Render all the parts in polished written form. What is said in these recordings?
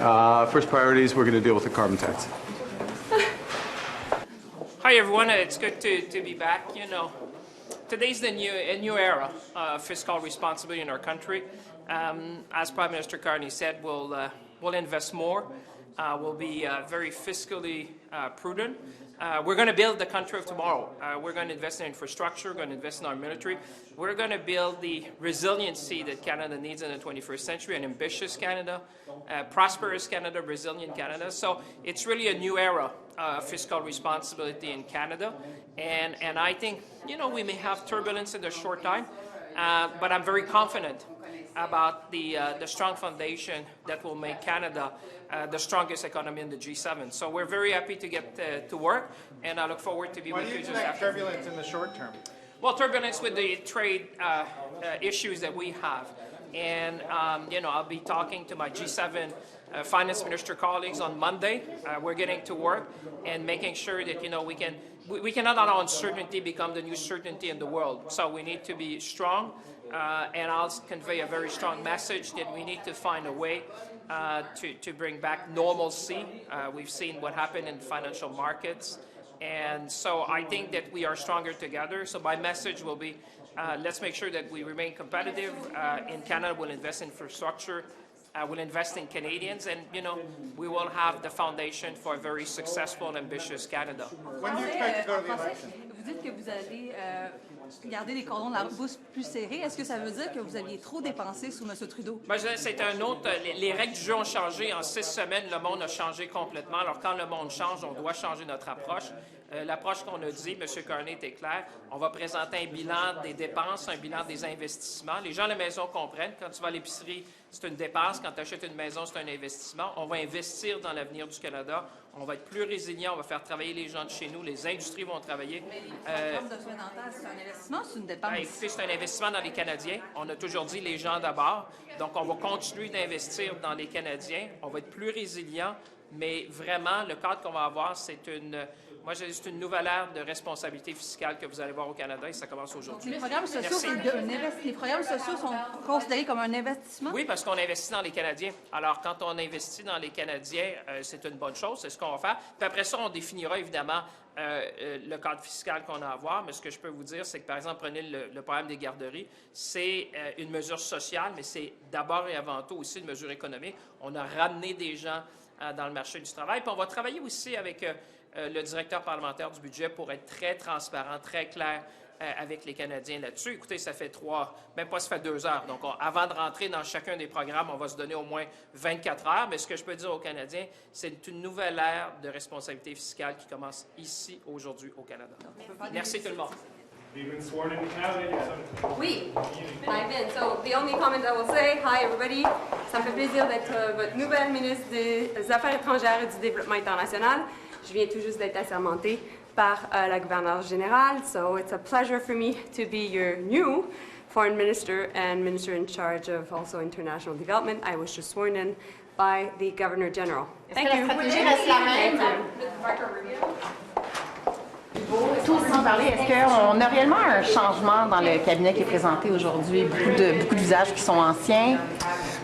First priorities, we're going to deal with the carbon tax. Hi, everyone. It's good to be back. You know, today's a new era of fiscal responsibility in our country. As Prime Minister Carney said, we'll invest more. We'll be very fiscally prudent. We're going to build the country of tomorrow. We're going to invest in infrastructure. We're going to invest in our military. We're going to build the resiliency that Canada needs in the 21st century, an ambitious Canada, prosperous Canada, resilient Canada. So it's really a new era of fiscal responsibility in Canada. And I think, you know, we may have turbulence in the short time, but I'm very confident about the strong foundation that will make Canada the strongest economy in the G7. So we're very happy to get to work, and I look forward to be with you just after. Turbulence in the short term? Well, turbulence with the trade issues that we have. And, you know, I'll be talking to my G7 finance minister colleagues on Monday. We're getting to work and making sure that, you know, we cannot allow uncertainty become the new certainty in the world. So we need to be strong. And I'll convey a very strong message that we need to find a way to bring back normalcy. We've seen what happened in financial markets. And so I think that we are stronger together. So my message will be, let's make sure that we remain competitive. In Canada, we'll invest in infrastructure. We'll invest in Canadians. And, you know, we will have the foundation for a very successful and ambitious Canada. When do you expect to go to the election? Vous dites que vous allez garder les cordons de la bourse plus serrés. Est-ce que ça veut dire que vous aviez trop dépensé sous M. Trudeau? Ben, c'est un autre. Les règles du jeu ont changé. En 6 semaines, le monde a changé complètement. Alors, quand le monde change, on doit changer notre approche. L'approche qu'on a dit, M. Carney était clair. On va présenter un bilan des dépenses, un bilan des investissements. Les gens à la maison comprennent. Quand tu vas à l'épicerie, c'est une dépense. Quand tu achètes une maison, c'est un investissement. On va investir dans l'avenir du Canada. On va être plus résilient. On va faire travailler les gens de chez nous. Les industries vont travailler. Mais les programmes de soins dentaires, c'est un investissement ou c'est une dépense? Ben, écoutez, c'est un investissement dans les Canadiens. On a toujours dit les gens d'abord. Donc, on va continuer d'investir dans les Canadiens. On va être plus résilient. Mais vraiment, le cadre qu'on va avoir, c'est une nouvelle ère de responsabilité fiscale que vous allez voir au Canada et ça commence aujourd'hui. Les programmes sociaux sont considérés comme un investissement? Oui, parce qu'on investit dans les Canadiens. Alors, quand on investit dans les Canadiens, c'est une bonne chose, c'est ce qu'on va faire. Puis après ça, on définira évidemment le cadre fiscal qu'on a à avoir. Mais ce que je peux vous dire, c'est que, par exemple, prenez le problème des garderies. C'est une mesure sociale, mais c'est d'abord et avant tout aussi une mesure économique. On a ramené des gens dans le marché du travail. Puis on va travailler aussi avec le directeur parlementaire du budget pour être très transparent, très clair avec les Canadiens là-dessus. Écoutez, ça fait 2 heures. Donc, avant de rentrer dans chacun des programmes, on va se donner au moins 24 heures. Mais ce que je peux dire aux Canadiens, c'est une nouvelle ère de responsabilité fiscale qui commence ici, aujourd'hui, au Canada. Merci tout le monde. You've been sworn in Canada. Oui, I've been. So the only comment I will say, hi everybody, ça me fait plaisir d'être votre nouvelle ministre des Affaires étrangères et du Développement international. Je viens tout juste d'être assermentée par la gouverneure générale. So it's a pleasure for me to be your new foreign minister and minister in charge of also international development. I was just sworn in by the Governor General. Thank you. Tous sans parler, est-ce qu'on a réellement un changement dans le cabinet qui est présenté aujourd'hui? Beaucoup de visages qui sont anciens.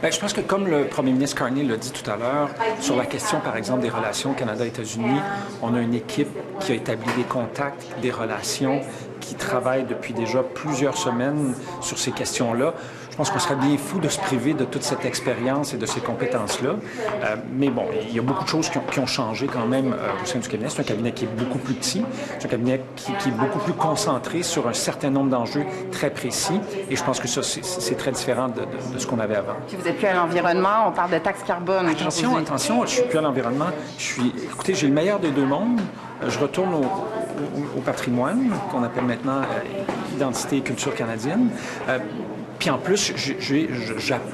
Bien, je pense que comme le premier ministre Carney l'a dit tout à l'heure, sur la question, par exemple, des relations Canada-États-Unis, on a une équipe qui a établi des contacts, des relations, qui travaille depuis déjà plusieurs semaines sur ces questions-là. Je pense qu'on serait bien fou de se priver de toute cette expérience et de ces compétences-là. Mais bon, il y a beaucoup de choses qui ont changé quand même au sein du cabinet. C'est un cabinet qui est beaucoup plus petit. C'est un cabinet qui est beaucoup plus concentré sur un certain nombre d'enjeux très précis. Et je pense que ça, c'est très différent de ce qu'on avait avant. Puis vous n'êtes plus à l'environnement, on parle de taxe carbone. Attention, je ne suis plus à l'environnement. Écoutez, j'ai le meilleur des deux mondes. Je retourne au patrimoine, qu'on appelle maintenant identité et culture canadienne. Puis en plus,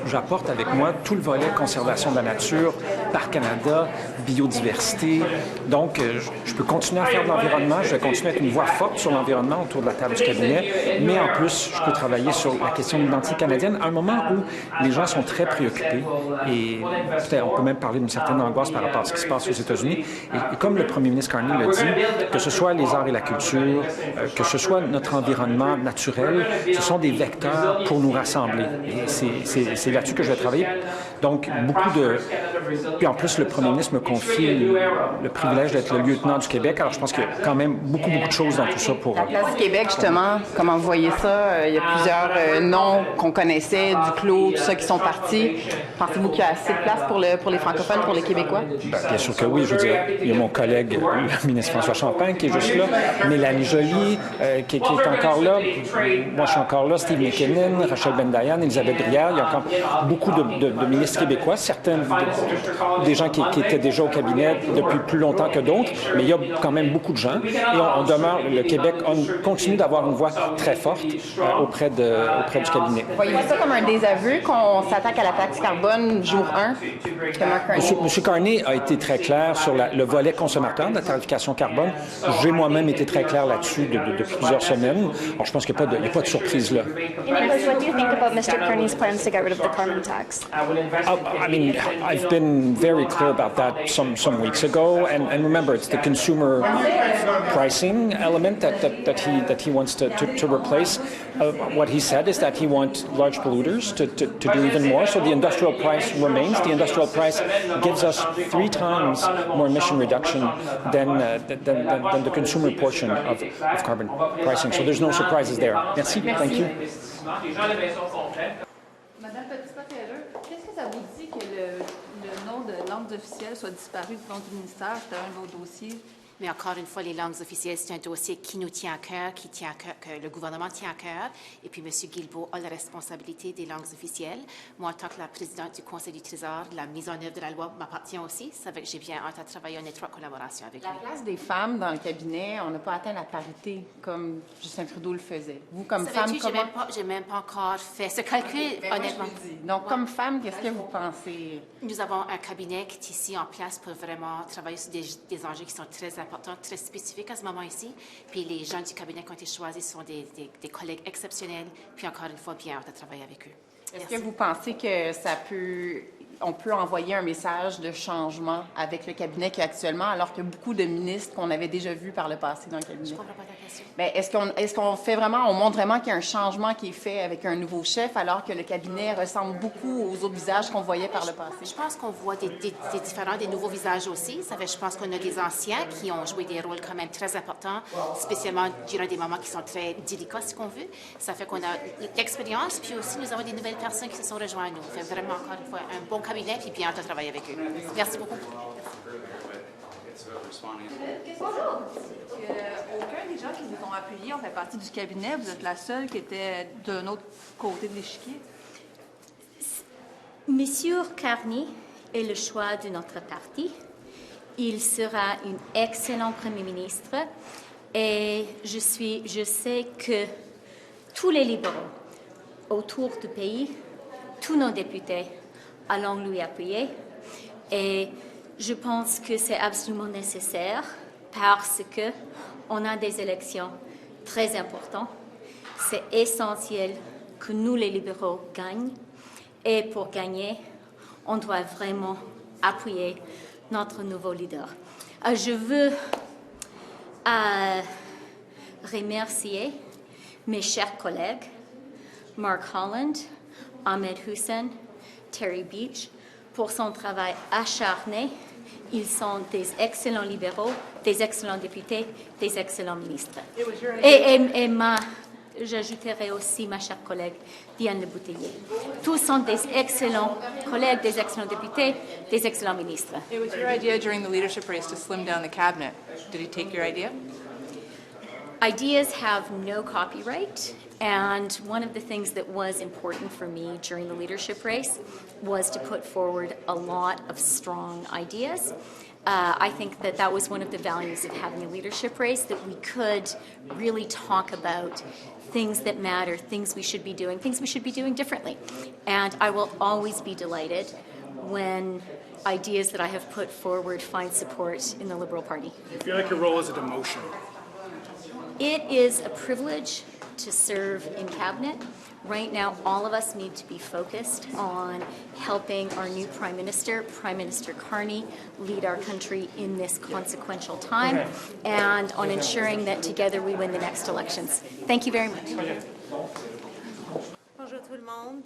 j'apporte avec moi tout le volet conservation de la nature, Parc Canada, biodiversité. Donc, je peux continuer à faire de l'environnement, je vais continuer à être une voix forte sur l'environnement autour de la table du cabinet, mais en plus, je peux travailler sur la question de l'identité canadienne à un moment où les gens sont très préoccupés et peut-être on peut même parler d'une certaine angoisse par rapport à ce qui se passe aux États-Unis. Et comme le premier ministre Carney l'a dit, que ce soit les arts et la culture, que ce soit notre environnement naturel, ce sont des vecteurs pour nous rassembler. Et c'est là-dessus que je vais travailler. Donc, Puis en plus, le premier ministre me confie le privilège d'être le lieutenant du Québec. Alors, je pense qu'il y a quand même beaucoup de choses dans tout ça pour... La place du Québec, justement, comment vous voyez ça? Il y a plusieurs noms qu'on connaissait, Duclos, tout ça, qui sont partis. Pensez-vous qu'il y a assez de place pour les francophones, pour les Québécois? Bien sûr que oui. Je veux dire, il y a mon collègue, le ministre François Champagne, qui est juste là. Mélanie Joly, qui est encore là. Moi, je suis encore là. Steve McKinnon, Rachel Bendayan, Élisabeth Brière. Il y a encore beaucoup de ministres québécois. Certains des gens qui étaient déjà au cabinet depuis plus longtemps que d'autres, mais il y a quand même beaucoup de gens. Et on demeure, le Québec continue d'avoir une voix très forte auprès du cabinet. Voyez-vous ça comme un désaveu qu'on s'attaque à la taxe carbone jour 1? M. Carney a été très clair sur le volet consommateur de la tarification carbone. J'ai moi-même été très clair là-dessus depuis plusieurs semaines. Alors, je pense qu'il n'y a pas de surprise là. Nicholas, what do you think about Mr. Carney's plans to get rid of the carbon tax? I mean, I've been very clear about that some weeks ago, and remember, it's the consumer pricing element that he wants to replace. What he said is that he wants large polluters to do even more. So the industrial price remains. The industrial price gives us 3 times more emission reduction than the consumer portion of carbon pricing. So there's no surprises there. Merci. Thank you. Madame Petitpas Taylor, qu'est-ce que ça vous dit que le nom de langue officielle soit disparu du nom du ministère? C'était un de vos dossiers. Mais encore une fois, les langues officielles, c'est un dossier qui nous tient à cœur, que le gouvernement tient à cœur. Et puis, M. Guilbeault a la responsabilité des langues officielles. Moi, en tant que la présidente du Conseil du Trésor, la mise en œuvre de la loi m'appartient aussi. Ça fait que j'ai bien hâte à travailler en étroite collaboration avec lui. La place des femmes dans le cabinet, on n'a pas atteint la parité comme Justin Trudeau le faisait. Vous, comme femme, comment... J'ai même pas encore fait ce calcul, honnêtement. Donc, comme femme, qu'est-ce que vous pensez? Nous avons un cabinet qui est ici en place pour vraiment travailler sur des enjeux qui sont très importants, très spécifiques à ce moment ici. Puis les gens du cabinet qui ont été choisis sont des collègues exceptionnels. Puis encore une fois, bien hâte de travailler avec eux. Est-ce que vous pensez que on peut envoyer un message de changement avec le cabinet qu'il y a actuellement, alors qu'il y a beaucoup de ministres qu'on avait déjà vus par le passé dans le cabinet? Je comprends pas ta question. Bien, est-ce qu'on montre vraiment qu'il y a un changement qui est fait avec un nouveau chef, alors que le cabinet ressemble beaucoup aux autres visages qu'on voyait par le passé? Je pense qu'on voit des nouveaux visages aussi. Ça fait, je pense qu'on a des anciens qui ont joué des rôles quand même très importants, spécialement durant des moments qui sont très délicats, si qu'on veut. Ça fait qu'on a l'expérience, puis aussi nous avons des nouvelles personnes qui se sont rejoints à nous. Ça fait vraiment, encore une fois, un bon cabinet, puis bien hâte de travailler avec eux. Merci beaucoup. Aucun des gens qui vous ont appuyé ont fait partie du cabinet. Vous êtes la seule qui était d'un autre côté de l'échiquier. Monsieur Carney est le choix de notre parti. Il sera un excellent Premier ministre et je sais que tous les libéraux autour du pays, tous nos députés allons lui appuyer et je pense que c'est absolument nécessaire parce que on a des élections très importantes. C'est essentiel que nous, les libéraux, gagnent. Et pour gagner, on doit vraiment appuyer notre nouveau leader. Je veux remercier mes chers collègues, Mark Holland, Ahmed Hussein, Terry Beach, pour son travail acharné. Ils sont des excellents libéraux, des excellents députés, des excellents ministres. Et j'ajouterai aussi ma chère collègue Diane Le Bouteiller. Tous sont des excellents collègues, des excellents députés, des excellents ministres. It was your idea during the leadership race to slim down the cabinet. Did he take your idea? Ideas have no copyright, and one of the things that was important for me during the leadership race was to put forward a lot of strong ideas. I think that was one of the values of having a leadership race, that we could really talk about things that matter, things we should be doing differently. And I will always be delighted when ideas that I have put forward find support in the Liberal Party. Do you feel like your role is a demotion? It is a privilege to serve in cabinet. Right now, all of us need to be focused on helping our new Prime Minister Carney, lead our country in this consequential time, and on ensuring that together we win the next elections. Thank you very much. Bonjour tout le monde. le monde.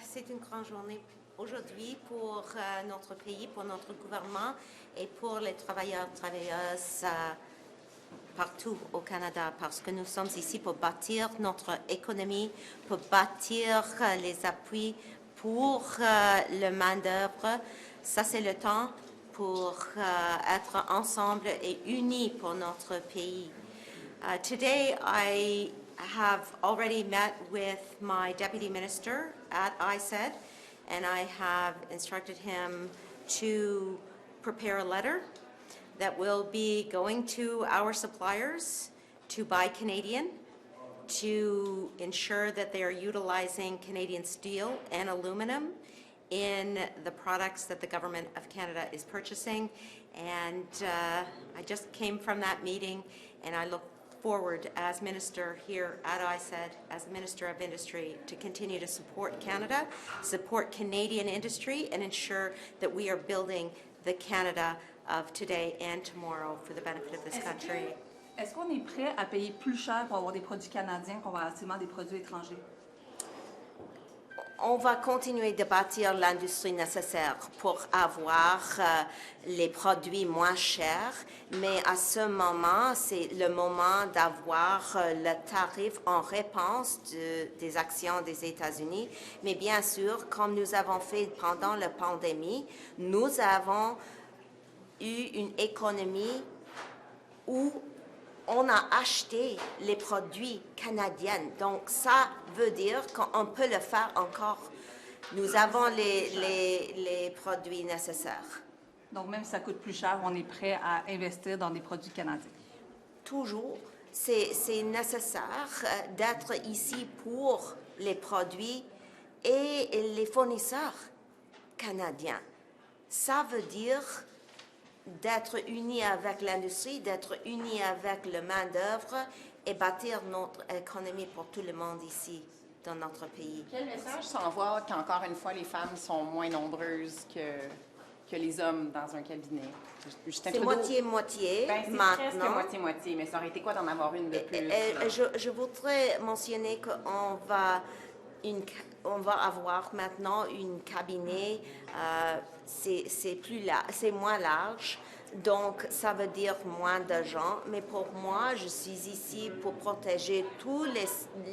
C'est une grande journée aujourd'hui pour notre pays, pour notre gouvernement et pour les travailleurs et travailleuses partout au Canada, parce que nous sommes ici pour bâtir notre économie, pour bâtir les appuis pour le main-d'œuvre. Ça, c'est le temps pour être ensemble et unis pour notre pays. Today, I have already met with my Deputy Minister at ISED, and I have instructed him to prepare a letter that will be going to our suppliers to buy Canadian, to ensure that they are utilizing Canadian steel and aluminum in the products that the Government of Canada is purchasing. And I just came from that meeting, and I look forward as Minister here at ISED, as Minister of Industry, to continue to support Canada, support Canadian industry, and ensure that we are building the Canada of today and tomorrow for the benefit of this country. Est-ce qu'on est prêt à payer plus cher pour avoir des produits canadiens comparativement à des produits étrangers? On va continuer de bâtir l'industrie nécessaire pour avoir les produits moins chers, mais à ce moment, c'est le moment d'avoir le tarif en réponse des actions des États-Unis. Mais bien sûr, comme nous avons fait pendant la pandémie, nous avons eu une économie où on a acheté les produits canadiens. Donc, ça veut dire qu'on peut le faire encore. Nous avons les produits nécessaires. Donc, même si ça coûte plus cher, on est prêt à investir dans des produits canadiens. Toujours. C'est nécessaire d'être ici pour les produits et les fournisseurs canadiens. Ça veut dire d'être unis avec l'industrie, d'être unis avec le main-d'œuvre et bâtir notre économie pour tout le monde ici, dans notre pays. Quel message s'envoie qu'encore une fois, les femmes sont moins nombreuses que les hommes dans un cabinet? C'est moitié-moitié maintenant. C'est presque moitié-moitié, mais ça aurait été quoi d'en avoir une de plus? Je voudrais mentionner qu'on va avoir maintenant une cabinet, c'est moins large, donc ça veut dire moins de gens. Mais pour moi, je suis ici pour protéger tous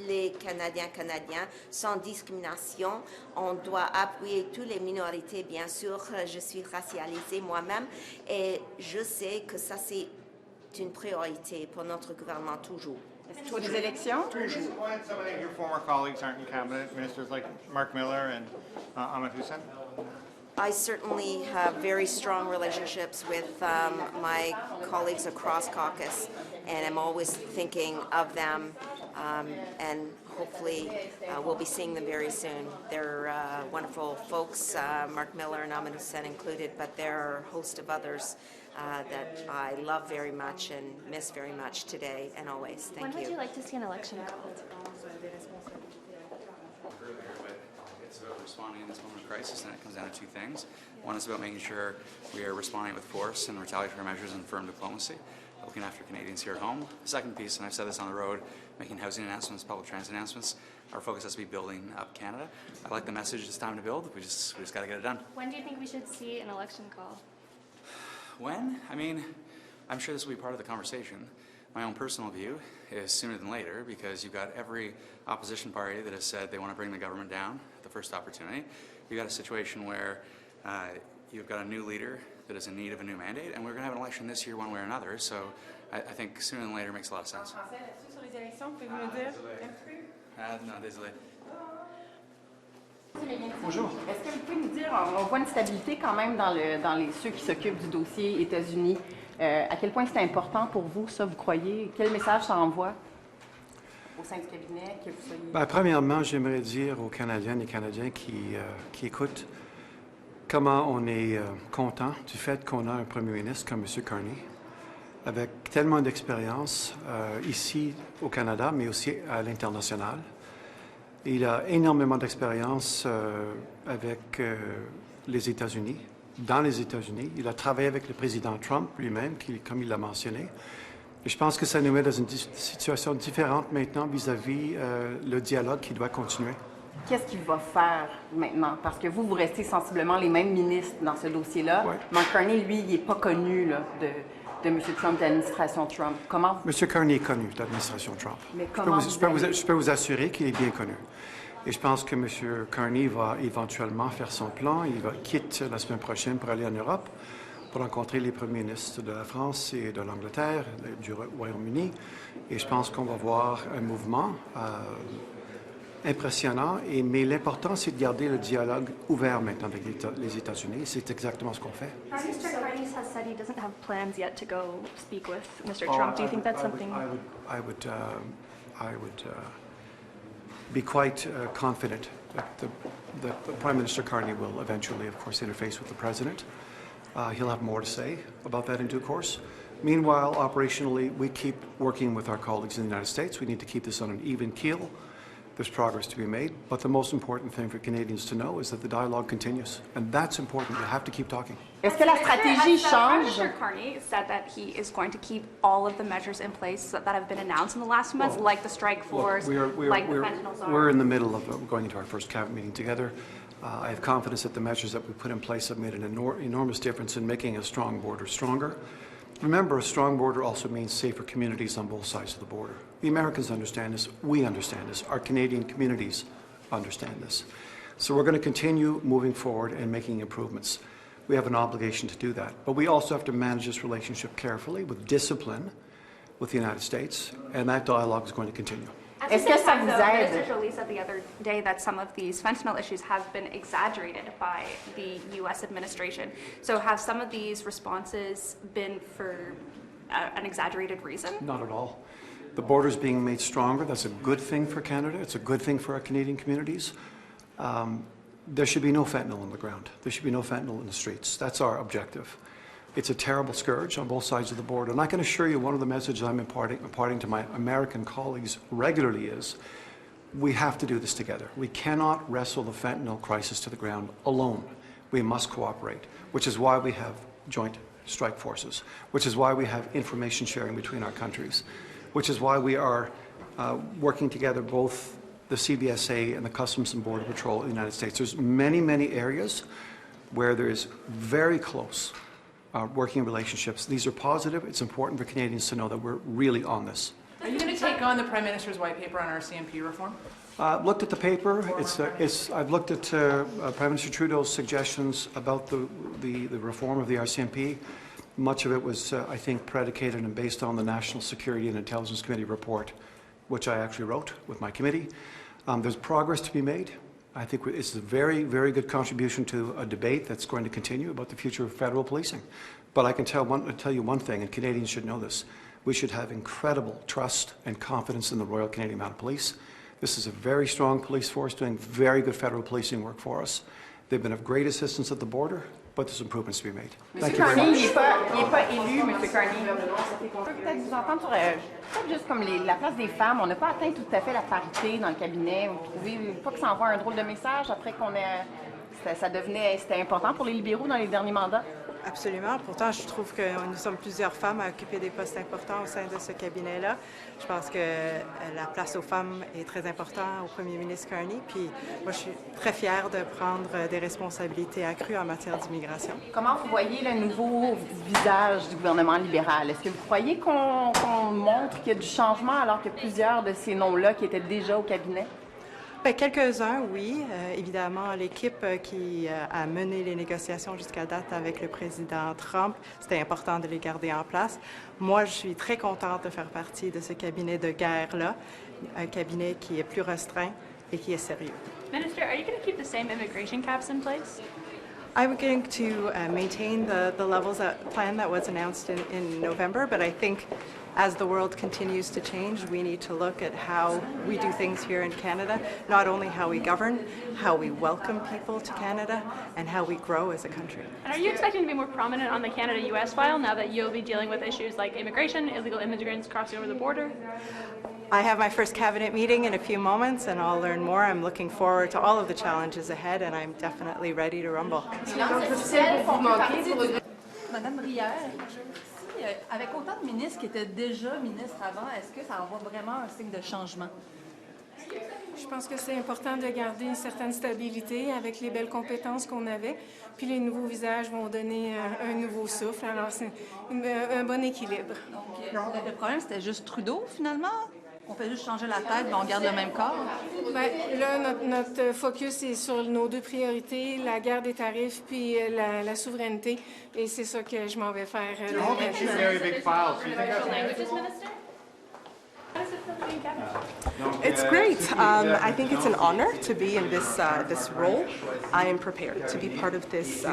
les Canadiens sans discrimination. On doit appuyer toutes les minorités, bien sûr. Je suis racialisée moi-même et je sais que ça, c'est une priorité pour notre gouvernement toujours. Pour les élections? Toujours. Some of your former colleagues aren't in cabinet, ministers like Mark Miller and Ahmed Hussein? I certainly have very strong relationships with my colleagues across caucus, and I'm always thinking of them, and hopefully we'll be seeing them very soon. They're wonderful folks, Mark Miller and Ahmed Hussein included, but there are a host of others that I love very much and miss very much today and always. Thank you. When would you like to see an election called? It's about responding in this moment of crisis, and it comes down to two things. One is about making sure we are responding with force and retaliatory measures and firm diplomacy, looking after Canadians here at home. The second piece, and I've said this on the road, making housing announcements, public transit announcements. Our focus has to be building up Canada. I like the message, it's time to build. We just got to get it done. When do you think we should see an election call? When? I mean, I'm sure this will be part of the conversation. My own personal view is sooner than later, because you've got every opposition party that has said they want to bring the government down at the first opportunity. You've got a situation where you've got a new leader that is in need of a new mandate, and we're going to have an election this year one way or another, so I think sooner than later makes a lot of sense. Non, désolé. Bonjour. Est-ce que vous pouvez nous dire, on voit une stabilité quand même dans ceux qui s'occupent du dossier États-Unis. À quel point c'est important pour vous, ça, vous croyez? Quel message ça envoie au sein du cabinet? Que vous soyez... Bien, premièrement, j'aimerais dire aux Canadiennes et Canadiens qui écoutent comment on est content du fait qu'on a un premier ministre comme M. Carney, avec tellement d'expérience ici au Canada, mais aussi à l'international. Il a énormément d'expérience avec les États-Unis, dans les États-Unis. Il a travaillé avec le président Trump lui-même, comme il l'a mentionné. Et je pense que ça nous met dans une situation différente maintenant vis-à-vis le dialogue qui doit continuer. qu'est-ce qu'il va faire maintenant? Parce que vous restez sensiblement les mêmes ministres dans ce dossier-là. Ouais. Mark Carney, lui, il n'est pas connu là, de M. Trump, de l'administration Trump. Comment? M. Carney est connu de l'administration Trump. Mais Je peux vous assurer qu'il est bien connu. Et je pense que M. Carney va éventuellement faire son plan. Il quitte la semaine prochaine pour aller en Europe pour rencontrer les premiers ministres de la France et de l'Angleterre, du Royaume-Uni. Et je pense qu'on va voir un mouvement impressionnant. Mais l'important, c'est de garder le dialogue ouvert maintenant avec les États-Unis. C'est exactement ce qu'on fait. Prime Minister Carney has said he doesn't have plans yet to go speak with Mr. Trump. Do you think that's something? I would be quite confident that the Prime Minister Carney will eventually, of course, interface with the President. He'll have more to say about that in due course. Meanwhile, operationally, we keep working with our colleagues in the United States. We need to keep this on an even keel. There's progress to be made, but the most important thing for Canadians to know is that the dialogue continues, and that's important. You have to keep talking. Est-ce que la stratégie change? Prime Minister Carney said that he is going to keep all of the measures in place that have been announced in the last 2 months, like the strike force, like the fentanyl czar. We're in the middle of going into our first cabinet meeting together. I have confidence that the measures that we put in place have made an enormous difference in making a strong border stronger. Remember, a strong border also means safer communities on both sides of the border. The Americans understand this. We understand this. Our Canadian communities understand this. So we're going to continue moving forward and making improvements. We have an obligation to do that. But we also have to manage this relationship carefully with discipline with the United States, and that dialogue is going to continue. Est-ce que ça vous aide? Minister Joly said the other day that some of these fentanyl issues have been exaggerated by the U.S. administration. So have some of these responses been for an exaggerated reason? Not at all. The border is being made stronger. That's a good thing for Canada. It's a good thing for our Canadian communities. There should be no fentanyl on the ground. There should be no fentanyl in the streets. That's our objective. It's a terrible scourge on both sides of the border. And I can assure you one of the messages I'm imparting to my American colleagues regularly is we have to do this together. We cannot wrestle the fentanyl crisis to the ground alone. We must cooperate, which is why we have joint strike forces, which is why we have information sharing between our countries, which is why we are working together, both the CBSA and the Customs and Border Patrol in the United States. There's many, many areas where there is very close working relationships. These are positive. It's important for Canadians to know that we're really on this. Are you going to take on the Prime Minister's white paper on RCMP reform? I've looked at the paper. I've looked at Prime Minister Trudeau's suggestions about the reform of the RCMP. Much of it was, I think, predicated and based on the National Security and Intelligence Committee report, which I actually wrote with my committee. There's progress to be made. I think it's a very, very good contribution to a debate that's going to continue about the future of federal policing. But I can tell you one thing, and Canadians should know this. We should have incredible trust and confidence in the Royal Canadian Mounted Police. This is a very strong police force doing very good federal policing work for us. They've been of great assistance at the border, but there's improvements to be made. Thank you very much. Il n'est pas élu, M. Carney. On peut peut-être vous entendre sur peut-être juste comme la place des femmes. On n'a pas atteint tout à fait la parité dans le cabinet. Vous trouvez pas que ça envoie un drôle de message après qu'on ait... C'était important pour les libéraux dans les derniers mandats? Absolument. Pourtant, je trouve que nous sommes plusieurs femmes à occuper des postes importants au sein de ce cabinet-là. Je pense que la place aux femmes est très importante au premier ministre Carney. Puis moi, je suis très fière de prendre des responsabilités accrues en matière d'immigration. Comment vous voyez le nouveau visage du gouvernement libéral? Est-ce que vous croyez qu'on montre qu'il y a du changement alors que plusieurs de ces noms-là qui étaient déjà au cabinet? Bien, quelques-uns, oui. Évidemment, l'équipe qui a mené les négociations jusqu'à date avec le président Trump, c'était important de les garder en place. Moi, je suis très contente de faire partie de ce cabinet de guerre-là, un cabinet qui est plus restreint et qui est sérieux. Minister, are you going to keep the same immigration caps in place? I'm going to maintain the levels plan that was announced in November, but I think as the world continues to change, we need to look at how we do things here in Canada, not only how we govern, how we welcome people to Canada, and how we grow as a country. And are you expecting to be more prominent on the Canada-US file now that you'll be dealing with issues like immigration, illegal immigrants crossing over the border? I have my first cabinet meeting in a few moments, and I'll learn more. I'm looking forward to all of the challenges ahead, and I'm definitely ready to rumble. Madame Brière, avec autant de ministres qui étaient déjà ministres avant, est-ce que ça envoie vraiment un signe de changement? Je pense que c'est important de garder une certaine stabilité avec les belles compétences qu'on avait. Puis les nouveaux visages vont donner un nouveau souffle. Alors, c'est un bon équilibre. Le problème, c'était juste Trudeau, finalement? On fait juste changer la tête, mais on garde le même corps? Bien, là, notre focus est sur nos deux priorités, la guerre des tarifs puis la souveraineté. Et c'est ça que je m'en vais faire. It's great. I think it's an honor to be in this role. I am prepared to be part of this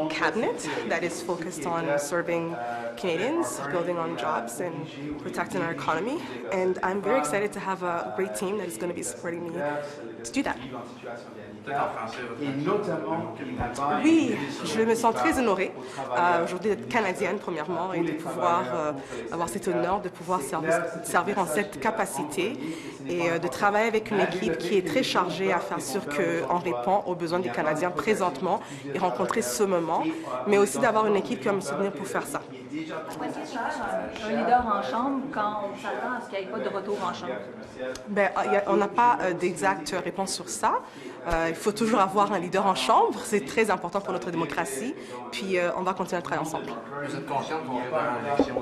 cabinet that is focused on serving Canadians, building on jobs, and protecting our economy. And I'm very excited to have a great team that is going to be supporting me to do that. Oui, je me sens très honorée aujourd'hui d'être canadienne premièrement et de pouvoir avoir cet honneur de pouvoir servir en cette capacité et de travailler avec une équipe qui est très chargée à faire sûr qu'on répond aux besoins des Canadiens présentement et rencontrer ce moment, mais aussi d'avoir une équipe qui va me soutenir pour faire ça. Un leader en chambre quand on s'attend à ce qu'il n'y ait pas de retour en chambre? Bien, on n'a pas d'exacte réponse sur ça. Il faut toujours avoir un leader en chambre. C'est très important pour notre démocratie. Puis on va continuer à travailler ensemble. Vous êtes consciente qu'on va faire une élection?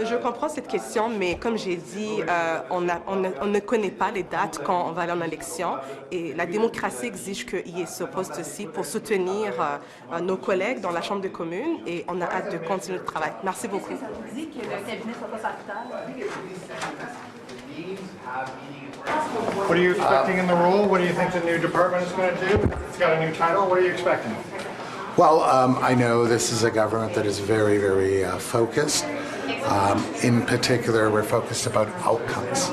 Je comprends cette question, mais comme j'ai dit, on ne connaît pas les dates quand on va aller en élection. Et la démocratie exige qu'il y ait ce poste-ci pour soutenir nos collègues dans la Chambre des communes. Et on a hâte de continuer le travail. Merci beaucoup. Ça vous dit que le cabinet ne soit pas paritaire? What are you expecting in the role? What do you think the new department is going to do? It's got a new title. What are you expecting? Well, I know this is a government that is very, very focused. In particular, we're focused about outcomes.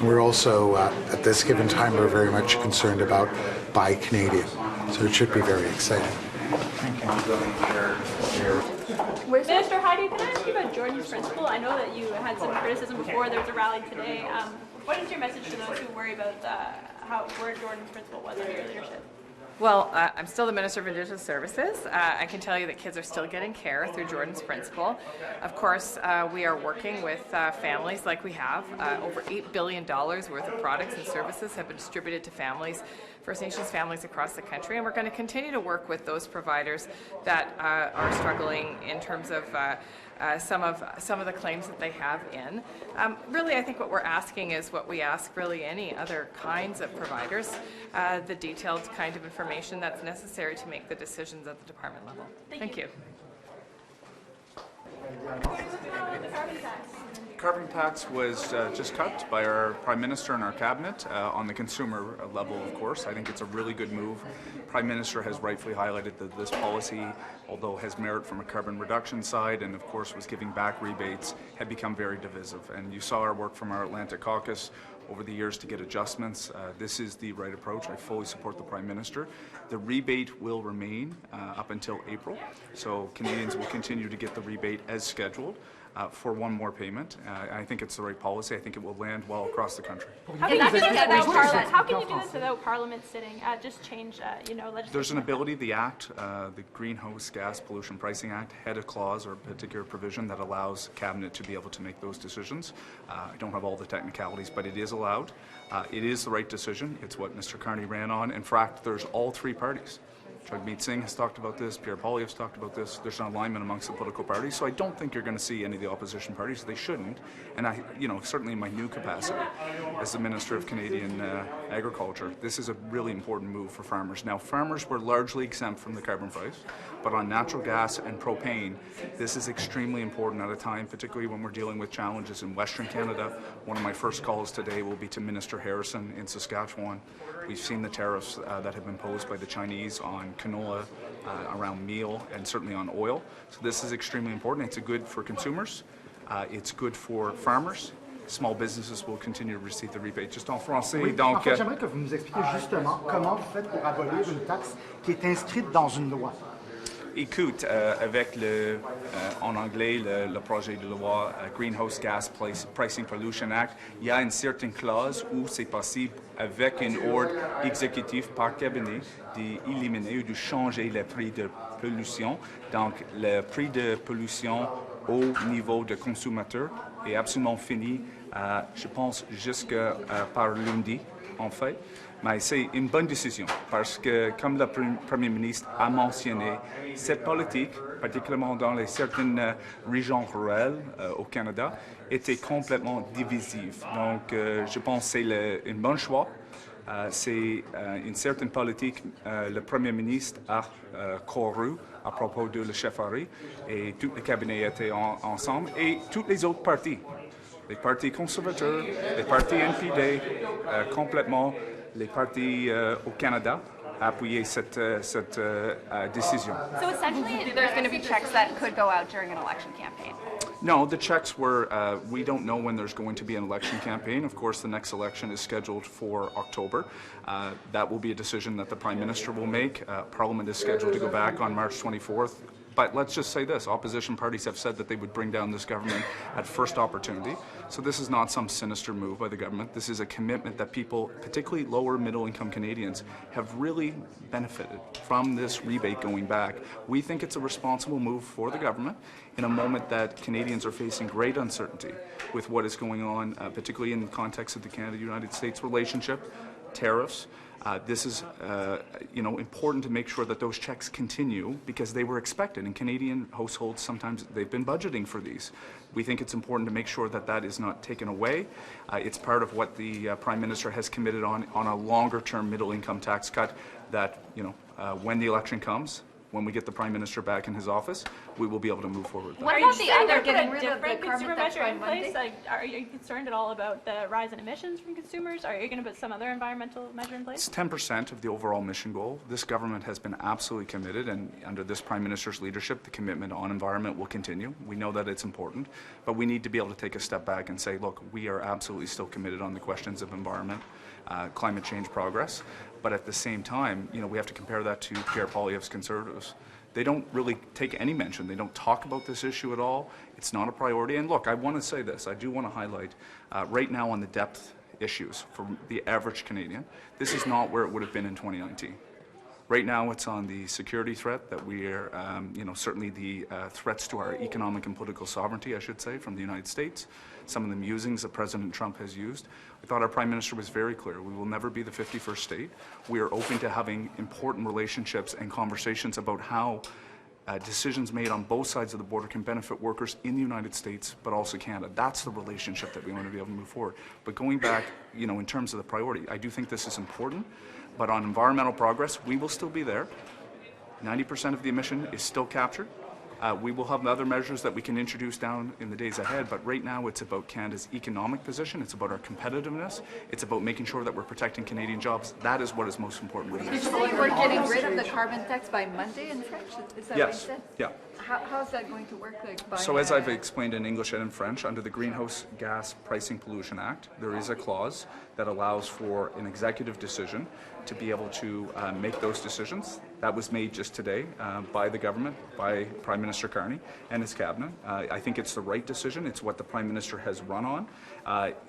We're also, at this given time, we're very much concerned about Buy Canadian. So it should be very exciting. Minister Hajdu, can I ask you about Jordan's principle? I know that you had some criticism before. There was a rally today. What is your message to those who worry about where Jordan's principle was under your leadership? Well, I'm still the Minister of Indigenous Services. I can tell you that kids are still getting care through Jordan's Principle. Of course, we are working with families like we have. Over $8 billion worth of products and services have been distributed to families, First Nations families across the country, and we're going to continue to work with those providers that are struggling in terms of some of the claims that they have in. Really, I think what we're asking is what we ask really any other kinds of providers, the detailed kind of information that's necessary to make the decisions at the department level. Thank you. Carbon tax was just cut by our Prime Minister and our Cabinet on the consumer level, of course. I think it's a really good move. Prime Minister has rightfully highlighted that this policy, although has merit from a carbon reduction side and of course was giving back rebates, had become very divisive. And you saw our work from our Atlantic Caucus over the years to get adjustments. This is the right approach. I fully support the Prime Minister. The rebate will remain up until April, so Canadians will continue to get the rebate as scheduled for one more payment. I think it's the right policy. I think it will land well across the country. How can you do this without Parliament sitting? Just change, legislation? There's an ability, the Act, the Greenhouse Gas Pollution Pricing Act, had a clause or a particular provision that allows Cabinet to be able to make those decisions. I don't have all the technicalities, but it is allowed. It is the right decision. It's what Mr. Carney ran on. In fact, there's all three parties. Jagmeet Singh has talked about this, Pierre Poilievre has talked about this. There's an alignment amongst the political parties, so I don't think you're going to see any of the opposition parties. They shouldn't. And I, certainly in my new capacity as the Minister of Canadian Agriculture, this is a really important move for farmers. Now, farmers were largely exempt from the carbon price, but on natural gas and propane, this is extremely important at a time, particularly when we're dealing with challenges in Western Canada. One of my first calls today will be to Minister Harrison in Saskatchewan. We've seen the tariffs that have been imposed by the Chinese on canola, around meal, and certainly on oil. So this is extremely important. It's good for consumers. It's good for farmers. Small businesses will continue to receive the rebate. Just en français, oui, donc... En fait, j'aimerais que vous nous expliquiez justement comment vous faites pour abolir une taxe qui est inscrite dans une loi. Écoute, avec en anglais, le projet de loi Greenhouse Gas Pricing Pollution Act, il y a une certaine clause où c'est possible, avec un ordre exécutif par cabinet, d'éliminer ou de changer le prix de pollution. Donc, le prix de pollution au niveau de consommateurs est absolument fini, je pense, jusqu'à par lundi, en fait. Mais c'est une bonne décision parce que, comme le Premier ministre a mentionné, cette politique, particulièrement dans certaines régions rurales au Canada, était complètement divisive. Donc, je pense que c'est un bon choix. C'est une certaine politique le Premier ministre a couru à propos de la chefferie et tout le cabinet était ensemble et tous les autres partis, les partis conservateurs, les partis NPD, complètement les partis au Canada appuyer cette décision. So essentially, there's going to be checks that could go out during an election campaign. No, the checks were, we don't know when there's going to be an election campaign. Of course, the next election is scheduled for October. That will be a decision that the Prime Minister will make. Parliament is scheduled to go back on March 24th. But let's just say this, opposition parties have said that they would bring down this government at first opportunity. So this is not some sinister move by the government. This is a commitment that people, particularly lower middle-income Canadians, have really benefited from this rebate going back. We think it's a responsible move for the government in a moment that Canadians are facing great uncertainty with what is going on, particularly in the context of the Canada-United States relationship, tariffs. This is, important to make sure that those checks continue because they were expected. And Canadian households, sometimes they've been budgeting for these. We think it's important to make sure that that is not taken away. It's part of what the Prime Minister has committed on a longer-term middle-income tax cut that, when the election comes, when we get the Prime Minister back in his office, we will be able to move forward. What about the other getting rid of the different carbon consumer tax measure by in place? Monday? Like, are you concerned at all about the rise in emissions from consumers? Are you going to put some other environmental measure in place? It's 10% of the overall mission goal. This government has been absolutely committed, and under this Prime Minister's leadership, the commitment on environment will continue. We know that it's important, but we need to be able to take a step back and say, look, we are absolutely still committed on the questions of environment, climate change progress, but at the same time, we have to compare that to Pierre Poilievre's Conservatives. They don't really take any mention. They don't talk about this issue at all. It's not a priority. And look, I want to say this. I do want to highlight right now on the depth issues for the average Canadian, this is not where it would have been in 2019. Right now, it's on the security threat that we are, certainly the threats to our economic and political sovereignty, I should say, from the United States. Some of the musings that President Trump has used. I thought our Prime Minister was very clear. We will never be the 51st state. We are open to having important relationships and conversations about how decisions made on both sides of the border can benefit workers in the United States, but also Canada. That's the relationship that we want to be able to move forward. But going back, in terms of the priority, I do think this is important. But on environmental progress, we will still be there. 90% of the emission is still captured. We will have other measures that we can introduce down in the days ahead, but right now it's about Canada's economic position, it's about our competitiveness, it's about making sure that we're protecting Canadian jobs. That is what is most important. Did you say we're getting rid of the carbon tax by Monday in French? Is that what you said? Yeah. How is that going to work? So as I've explained in English and in French, under the Greenhouse Gas Pricing Pollution Act, there is a clause that allows for an executive decision to be able to make those decisions. That was made just today by the government, by Prime Minister Carney and his cabinet. I think it's the right decision. It's what the Prime Minister has run on.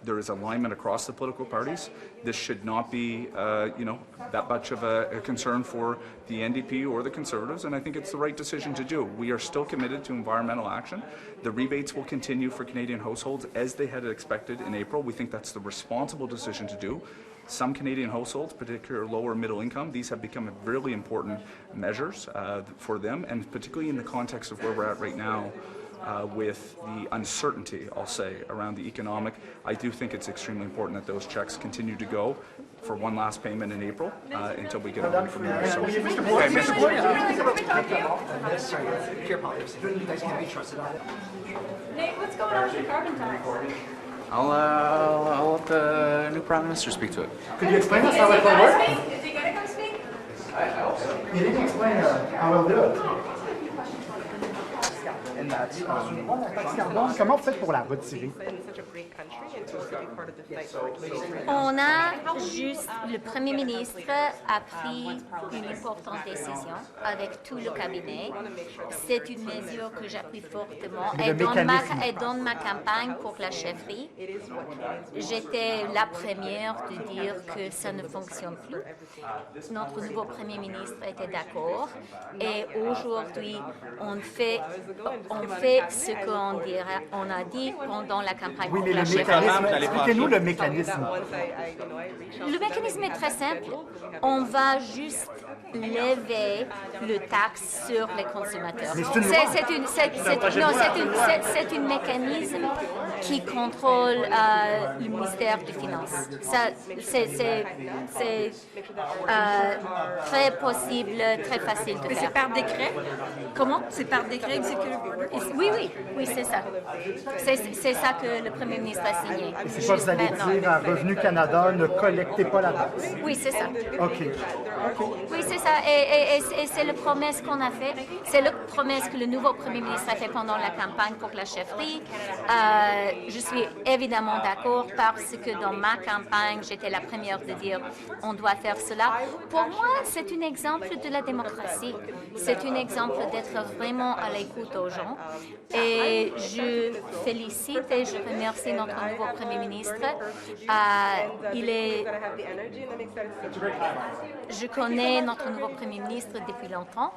There is alignment across the political parties. This should not be, that much of a concern for the NDP or the Conservatives, and I think it's the right decision to do. We are still committed to environmental action. The rebates will continue for Canadian households as they had expected in April. We think that's the responsible decision to do. Some Canadian households, particularly lower middle income, these have become really important measures for them, and particularly in the context of where we're at right now with the uncertainty, I'll say, around the economic. I do think it's extremely important that those checks continue to go for one last payment in April until we get away from there. So, Nate, what's going on with the carbon tax? I'll let the new Prime Minister speak to it. Could you explain us how it will work? Is he going to come speak? I hope so. You didn't explain how we'll do it. Comment vous faites pour la retirer? On a juste, le Premier ministre a pris une importante décision avec tout le cabinet. C'est une mesure que j'appuie fortement et dans ma campagne pour la chefferie, j'étais la première de dire que ça ne fonctionne plus. Notre nouveau Premier ministre était d'accord et aujourd'hui on fait ce qu'on a dit pendant la campagne Oui, pour mais la le chefferie. mécanisme, expliquez-nous le mécanisme. Le mécanisme est très simple. On va juste lever le taxe sur les consommateurs. Mais c'est une loi. C'est un mécanisme qui contrôle le ministère des Finances. C'est très possible, très facile de faire. C'est par décret? Comment? C'est par décret exécutif? Oui, c'est ça. C'est ça que le Premier ministre a signé. Et c'est quoi vous allez dire à Revenu Canada, ne collectez pas la taxe? Oui, c'est ça. OK. Oui, c'est ça. Et c'est la promesse qu'on a faite. C'est la promesse que le nouveau Premier ministre a fait pendant la campagne pour la chefferie. Je suis évidemment d'accord parce que dans ma campagne, j'étais la première de dire on doit faire cela. Pour moi, c'est un exemple de la démocratie. C'est un exemple d'être vraiment à l'écoute aux gens. Et je félicite et je remercie notre nouveau Premier ministre. Je connais notre nouveau Premier ministre depuis longtemps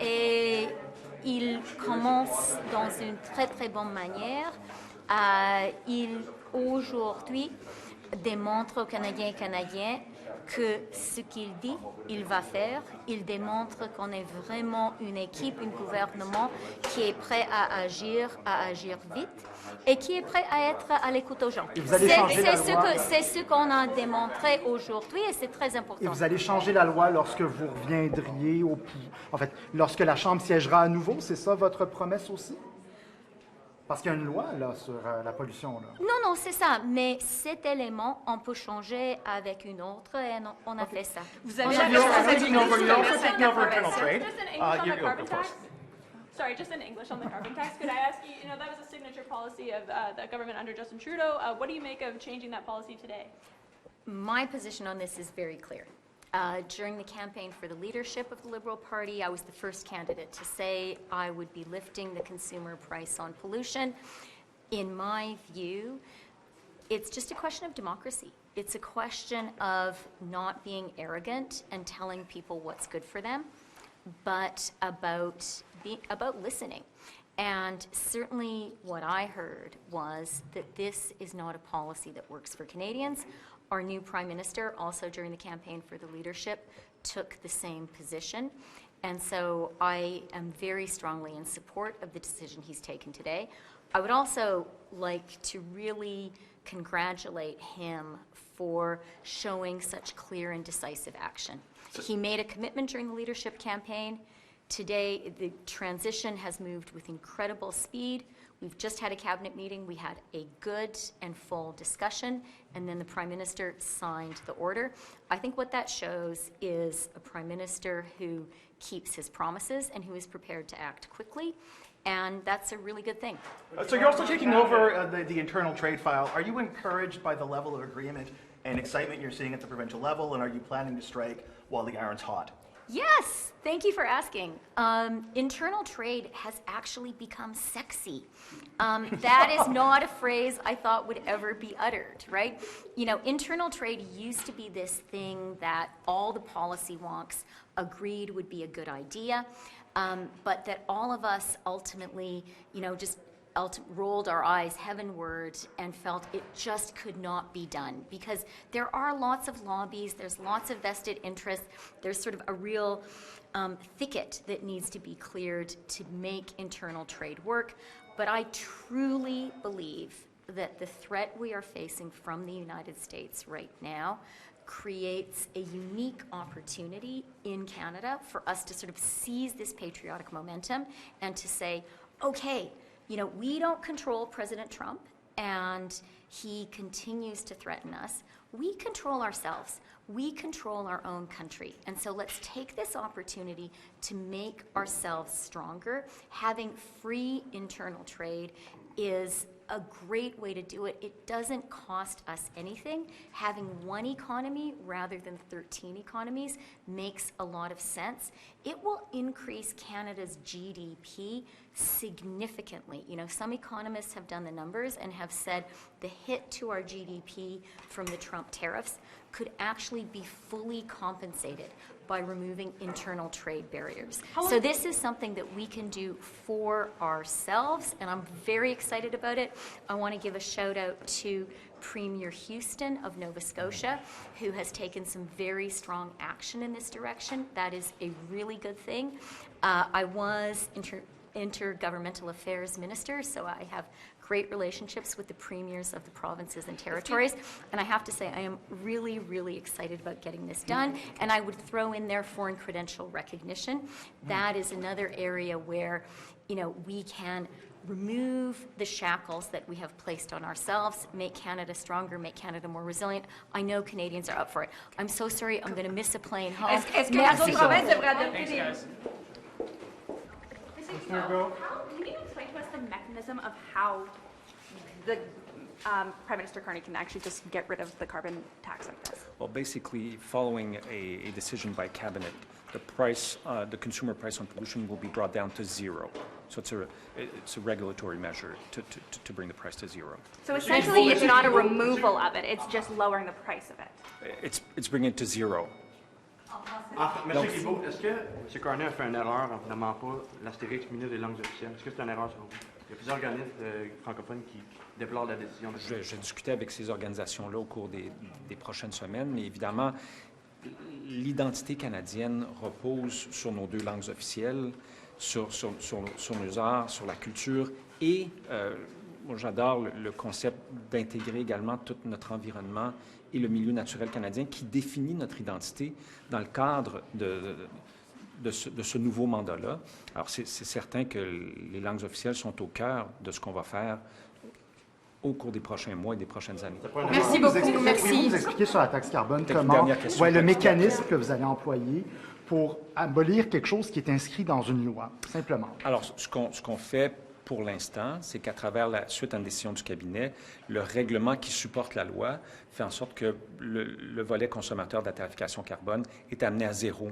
et il commence dans une très très bonne manière. Il aujourd'hui démontre aux Canadiens et Canadiennes que ce qu'il dit, il va faire. Il démontre qu'on est vraiment une équipe, un gouvernement qui est prêt à agir vite et qui est prêt à être à l'écoute aux gens. C'est ce qu'on a démontré aujourd'hui et c'est très important. Et vous allez changer la loi lorsque vous reviendriez lorsque la Chambre siégera à nouveau, c'est ça votre promesse aussi? Parce qu'il y a une loi là, sur la pollution. Là. Non, c'est ça. Mais cet élément, on peut changer avec une autre et on a fait ça. Vous avez Sorry, just in English on the carbon tax, could I ask you, that was a signature policy of the government under Justin Trudeau. What do you make of changing that policy today? My position on this is very clear. During the campaign for the leadership of the Liberal Party, I was the first candidate to say I would be lifting the consumer price on pollution. In my view, it's just a question of democracy. It's a question of not being arrogant and telling people what's good for them, but about listening. And certainly what I heard was that this is not a policy that works for Canadians. Our new Prime Minister, also during the campaign for the leadership, took the same position. And so I am very strongly in support of the decision he's taken today. I would also like to really congratulate him for showing such clear and decisive action. He made a commitment during the leadership campaign. Today, the transition has moved with incredible speed. We've just had a cabinet meeting. We had a good and full discussion, and then the Prime Minister signed the order. I think what that shows is a Prime Minister who keeps his promises and who is prepared to act quickly, and that's a really good thing. So you're also taking over the internal trade file. Are you encouraged by the level of agreement and excitement you're seeing at the provincial level, and are you planning to strike while the iron's hot? Yes, thank you for asking. Internal trade has actually become sexy. That is not a phrase I thought would ever be uttered, right? Internal trade used to be this thing that all the policy wonks agreed would be a good idea, but that all of us ultimately, just rolled our eyes heavenward and felt it just could not be done because there are lots of lobbies, there's lots of vested interests, there's sort of a real thicket that needs to be cleared to make internal trade work. But I truly believe that the threat we are facing from the United States right now creates a unique opportunity in Canada for us to sort of seize this patriotic momentum and to say, okay, we don't control President Trump, and he continues to threaten us. We control ourselves. We control our own country. And so let's take this opportunity to make ourselves stronger. Having free internal trade is a great way to do it. It doesn't cost us anything. Having one economy rather than 13 economies makes a lot of sense. It will increase Canada's GDP significantly. You know, some economists have done the numbers and have said the hit to our GDP from the Trump tariffs could actually be fully compensated by removing internal trade barriers. So this is something that we can do for ourselves, and I'm very excited about it. I want to give a shout out to Premier Houston of Nova Scotia, who has taken some very strong action in this direction. That is a really good thing. I was intergovernmental affairs minister, so I have great relationships with the premiers of the provinces and territories, and I have to say I am really, really excited about getting this done, and I would throw in there foreign credential recognition. That is another area where, you know, we can remove the shackles that we have placed on ourselves, make Canada stronger, make Canada more resilient. I know Canadians are up for it. I'm so sorry, I'm going to miss a plane home. Est-ce que les autres provinces devraient adopter des... Can you explain to us the mechanism of how the Prime Minister Carney can actually just get rid of the carbon tax like this? Well, basically, following a decision by Cabinet, the price, the consumer price on pollution will be brought down to zero. So it's a regulatory measure to bring the price to zero. So essentially, it's not a removal of it; it's just lowering the price of it. It's bringing it to zero. Monsieur Guilbeault, est-ce que M. Carney a fait une erreur en ne nommant pas l'astérix ministre des langues officielles? Est-ce que c'est une erreur selon vous? Il y a plusieurs organismes francophones qui déplorent la décision. Je discutais avec ces organisations-là au cours des prochaines semaines, mais évidemment, l'identité canadienne repose sur nos deux langues officielles, sur nos arts, sur la culture et, moi j'adore le concept d'intégrer également tout notre environnement et le milieu naturel canadien qui définit notre identité dans le cadre de ce nouveau mandat-là. Alors, c'est certain que les langues officielles sont au cœur de ce qu'on va faire au cours des prochains mois et des prochaines années. Merci beaucoup. Pouvez-vous nous expliquer sur la taxe carbone comment, le mécanisme que vous allez employer pour abolir quelque chose qui est inscrit dans une loi, simplement? Alors, ce qu'on fait pour l'instant, c'est qu'à travers suite à une décision du cabinet, le règlement qui supporte la loi fait en sorte que le volet consommateur de la tarification carbone est amené à zéro.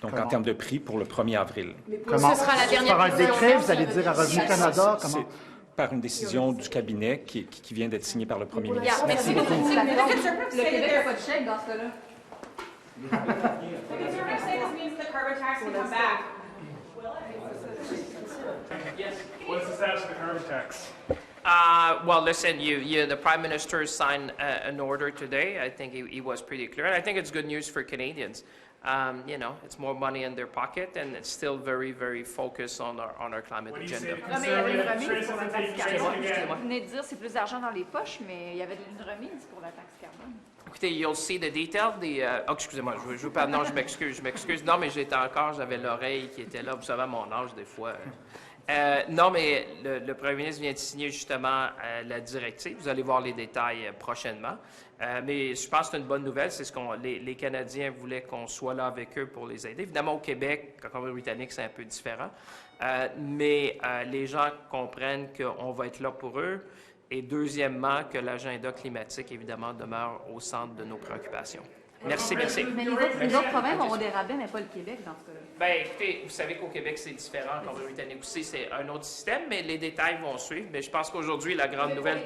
Donc, en termes de prix, pour le 1er avril. Comment? Ce sera la dernière par un décret, vous allez dire à Revenu Canada? Comment? Par une décision du cabinet qui vient d'être signée par le premier ministre. Merci beaucoup. Le Québec n'a pas de chèque dans ce cas-là. What's the status of the carbon tax? Well, listen, the Prime Minister signed an order today. I think he was pretty clear. And I think it's good news for Canadians. You know, it's more money in their pocket, and it's still very, very focused on our climate agenda. Non, mais il y avait une remise pour la taxe carbone. Vous venez de dire c'est plus d'argent dans les poches, mais il y avait une remise pour la taxe carbone. Écoutez, you'll see the detail. Oh, excusez-moi, je vous pardonne, non, je m'excuse. Non, mais j'avais l'oreille qui était là. Vous savez, à mon âge, des fois. Non, mais le Premier ministre vient de signer justement la directive. Vous allez voir les détails prochainement. Mais je pense que c'est une bonne nouvelle. C'est ce qu'on les Canadiens voulaient qu'on soit là avec eux pour les aider. Évidemment, au Québec, quand on est britannique, c'est un peu différent. Mais les gens comprennent qu'on va être là pour eux. Et deuxièmement, que l'agenda climatique, évidemment, demeure au centre de nos préoccupations. Merci, merci. Mais les autres provinces ont des rabais, mais pas le Québec dans ce cas-là. Bien, écoutez, vous savez qu'au Québec, c'est différent. Comme le Britannique aussi, c'est un autre système, mais les détails vont suivre. Mais je pense qu'aujourd'hui, la grande nouvelle...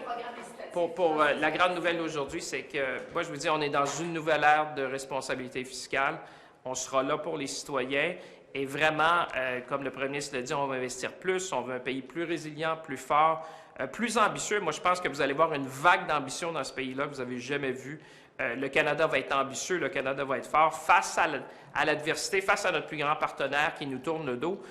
la grande nouvelle aujourd'hui, c'est que, moi, je vous dis, on est dans une nouvelle ère de responsabilité fiscale. On sera là pour les citoyens. Et vraiment, comme le Premier ministre l'a dit, on va investir plus. On veut un pays plus résilient, plus fort, plus ambitieux. Moi, je pense que vous allez voir une vague d'ambition dans ce pays-là que vous n'avez jamais vue. Le Canada va être ambitieux, le Canada va être fort face à l'adversité, face à notre plus grand partenaire qui nous tourne le dos.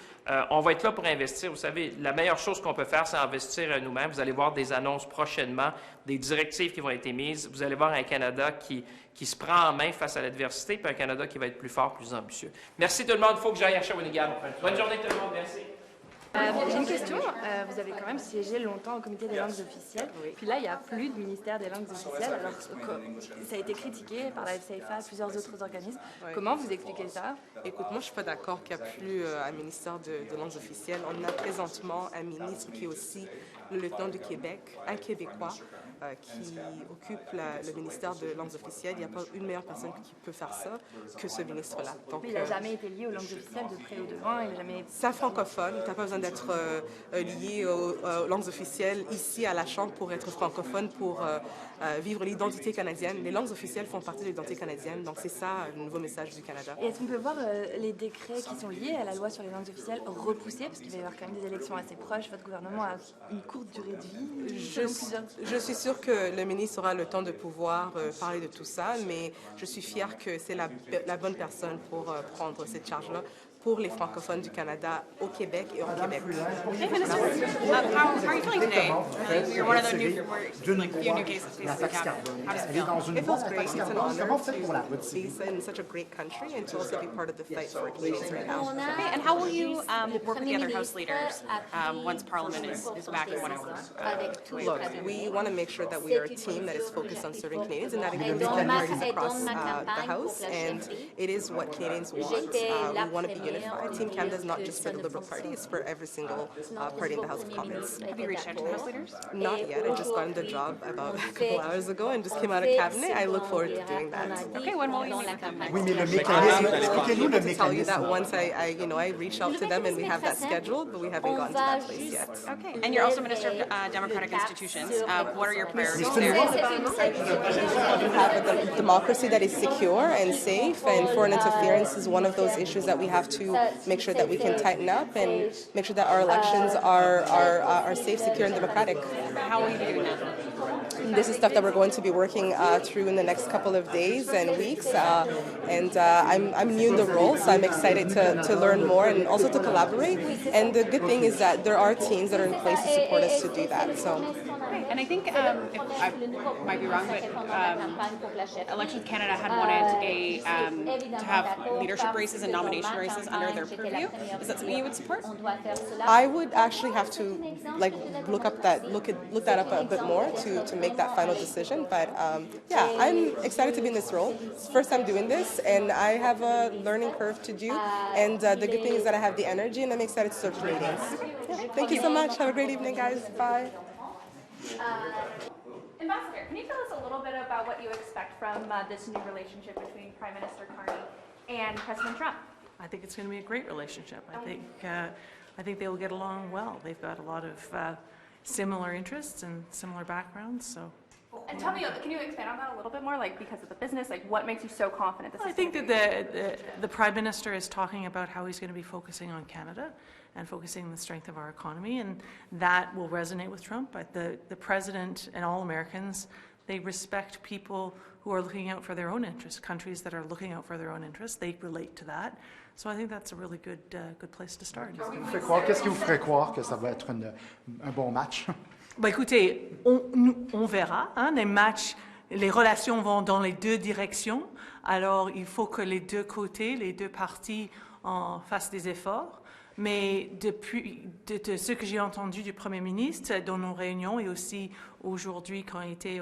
On va être là pour investir. Vous savez, la meilleure chose qu'on peut faire, c'est investir à nous-mêmes. Vous allez voir des annonces prochainement, des directives qui vont être émises. Vous allez voir un Canada qui se prend en main face à l'adversité, puis un Canada qui va être plus fort, plus ambitieux. Merci tout le monde. Il faut que j'aille à Shawinigan. Bonne journée tout le monde. Merci. J'ai une question. Vous avez quand même siégé longtemps au comité des langues officielles. Puis là, il n'y a plus de ministère des langues officielles. Alors, ça a été critiqué par la FCFA et plusieurs autres organismes. Comment vous expliquez ça? Écoute, moi, je ne suis pas d'accord qu'il n'y a plus un ministère de langues officielles. On a présentement un ministre qui est aussi le lieutenant du Québec, un Québécois, qui occupe le ministère de langues officielles. Il n'y a pas une meilleure personne qui peut faire ça que ce ministre-là. Mais il n'a jamais été lié aux langues officielles de près ou de loin. C'est un francophone. Tu n'as pas besoin d'être lié aux langues officielles ici à la Chambre pour être francophone, pour vivre l'identité canadienne. Les langues officielles font partie de l'identité canadienne. Donc c'est ça le nouveau message du Canada. Et est-ce qu'on peut voir les décrets qui sont liés à la loi sur les langues officielles repoussés? Parce qu'il va y avoir quand même des élections assez proches. Votre gouvernement a une courte durée de vie. Je suis sûre que le ministre aura le temps de pouvoir parler de tout ça, mais je suis fière que c'est la bonne personne pour prendre cette charge-là pour les francophones du Canada au Québec et au Québec. Hey, Minister, how are you feeling today? You're one of the few new cases facing the cabinet. How does it feel? It feels great. It's an honor to be in such a great country and to also be part of the fight for Canadians right now. Okay, and how will you work with the other House leaders once Parliament is back in whatever? Look, we want to make sure that we are a team that is focused on serving Canadians and that includes all parties across the House, and it is what Canadians want. We want to be unified. Team Canada is not just for the Liberal Party, it's for every single party in the House of Commons. Have you reached out to the House leaders? Not yet. I just got in the job about a couple hours ago and just came out of cabinet. I look forward to doing that. Okay, when will you meet with them next? Oui, mais le mécanisme, expliquez-nous le I tell you that mécanisme. once I reached out to them and we have that scheduled, but we haven't gotten to that place yet. Okay, and you're also Minister of Democratic Institutions. What are your priorities there? We have a democracy that is secure and safe, and foreign interference is one of those issues that we have to make sure that we can tighten up and make sure that our elections are safe, secure, and democratic. How will you be doing that? This is stuff that we're going to be working through in the next couple of days and weeks, and I'm new in the role, so I'm excited to learn more and also to collaborate. And the good thing is that there are teams that are in place to support us to do that. So. And I think, if I might be wrong, but Elections Canada had wanted to have leadership races and nomination races under their purview. Is that something you would support? I would actually have to look that up a bit more to make that final decision. But yeah, I'm excited to be in this role. It's the first time doing this, and I have a learning curve to do. And the good thing is that I have the energy, and I'm excited to serve Canadians. Yeah, thank you so much. Have a great evening, guys. Bye. Ambassador, can you tell us a little bit about what you expect from this new relationship between Prime Minister Carney and President Trump? I think it's going to be a great relationship. I think they will get along well. They've got a lot of similar interests and similar backgrounds. So. And tell me, can you expand on that a little bit more? Like, because of the business, like, what makes you so confident this is? I think that the Prime Minister is talking about how he's going to be focusing on Canada and focusing on the strength of our economy, and that will resonate with Trump. But the President and all Americans, they respect people who are looking out for their own interests, countries that are looking out for their own interests. They relate to that. So I think that's a really good place to start. Qu'est-ce qui vous ferait croire que ça va être un bon match? Bah écoutez, on verra. Hein, les matchs, les relations vont dans les deux directions. Alors, il faut que les deux côtés, les deux parties fassent des efforts. Mais depuis de ce que j'ai entendu du Premier ministre dans nos réunions et aussi aujourd'hui quand il était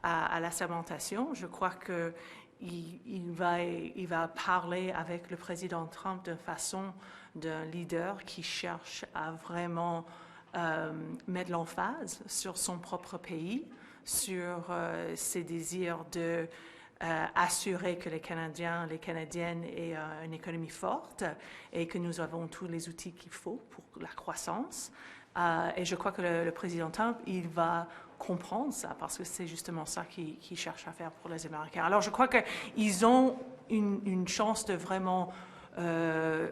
à la sermentation, je crois qu'il va parler avec le président Trump de façon d'un leader qui cherche à vraiment mettre l'emphase sur son propre pays, sur ses désirs de assurer que les Canadiens, les Canadiennes aient une économie forte et que nous avons tous les outils qu'il faut pour la croissance. Et je crois que le président Trump, il va comprendre ça parce que c'est justement ça qu'il cherche à faire pour les Américains. Alors je crois qu'ils ont une chance de vraiment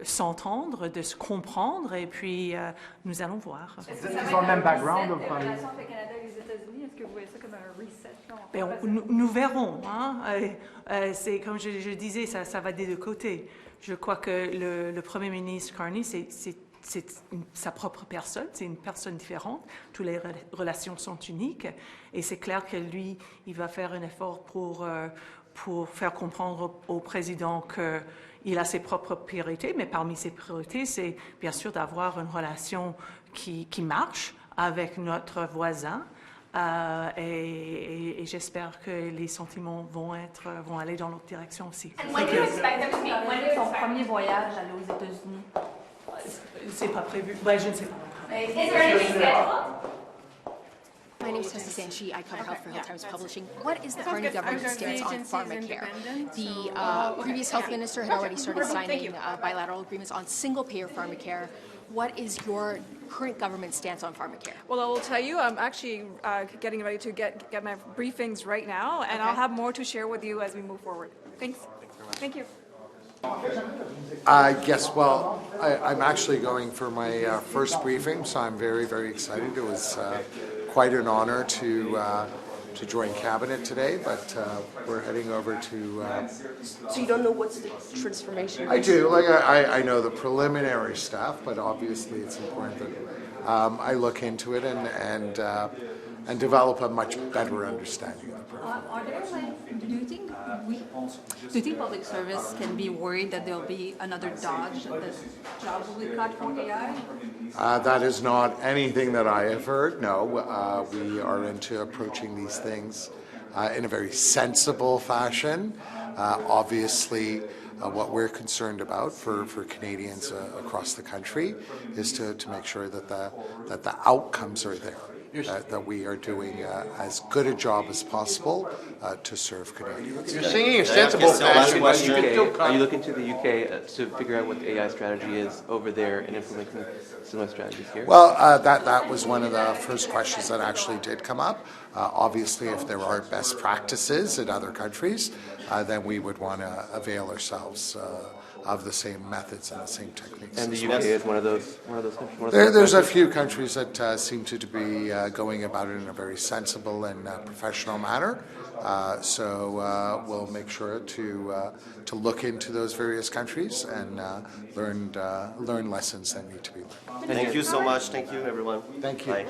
s'entendre, de se comprendre, et puis nous allons voir. Ils ont le même background. La relation avec le Canada et les États-Unis, est-ce que vous voyez ça comme un reset? Ben, nous verrons. Hein? C'est comme je disais, ça va des deux côtés. Je crois que le Premier ministre Carney, c'est sa propre personne, c'est une personne différente. Toutes les relations sont uniques, et c'est clair que lui, il va faire un effort pour faire comprendre au président il a ses propres priorités, mais parmi ses priorités, c'est bien sûr d'avoir une relation qui marche avec notre voisin. Et j'espère que les sentiments vont aller dans l'autre direction aussi. When do you expect them to meet? When is son premier voyage aller aux États-Unis? C'est pas prévu. Ben, je ne sais pas. Is there anything scheduled? My name is Tessa Sanchi. I cover health for Hill Times Publishing. What is the Carney government's stance on pharmacare? The previous health minister had already started signing bilateral agreements on single-payer pharmacare. What is your current government stance on pharmacare? Well, I will tell you, I'm actually getting ready to get my briefings right now, and I'll have more to share with you as we move forward. Thanks. Thank you. Yes, well, I'm actually going for my first briefing, so I'm very, very excited. It was quite an honor to join cabinet today, but we're heading over to... So you don't know what's the transformation? I do. I know the preliminary stuff, but obviously it's important that I look into it and develop a much better understanding of the program. Are there do you think public service can be worried that there'll be another dodge, that jobs will be cut for AI? That is not anything that I have heard, no. We are into approaching these things in a very sensible fashion. Obviously, what we're concerned about for Canadians across the country is to make sure that the outcomes are there. That we are doing as good a job as possible to serve Canadians. You're singing a sensible fashion. Are you looking to the UK to figure out what the AI strategy is over there and implementing similar strategies here? Well, that was one of the first questions that actually did come up. Obviously, if there are best practices in other countries, then we would want to avail ourselves of the same methods and the same techniques. And the UK is one of those countries? There's a few countries that seem to be going about it in a very sensible and professional manner. So we'll make sure to look into those various countries and learn lessons that need to be learned. Thank you so much. Thank you, everyone. Thank you. Bye.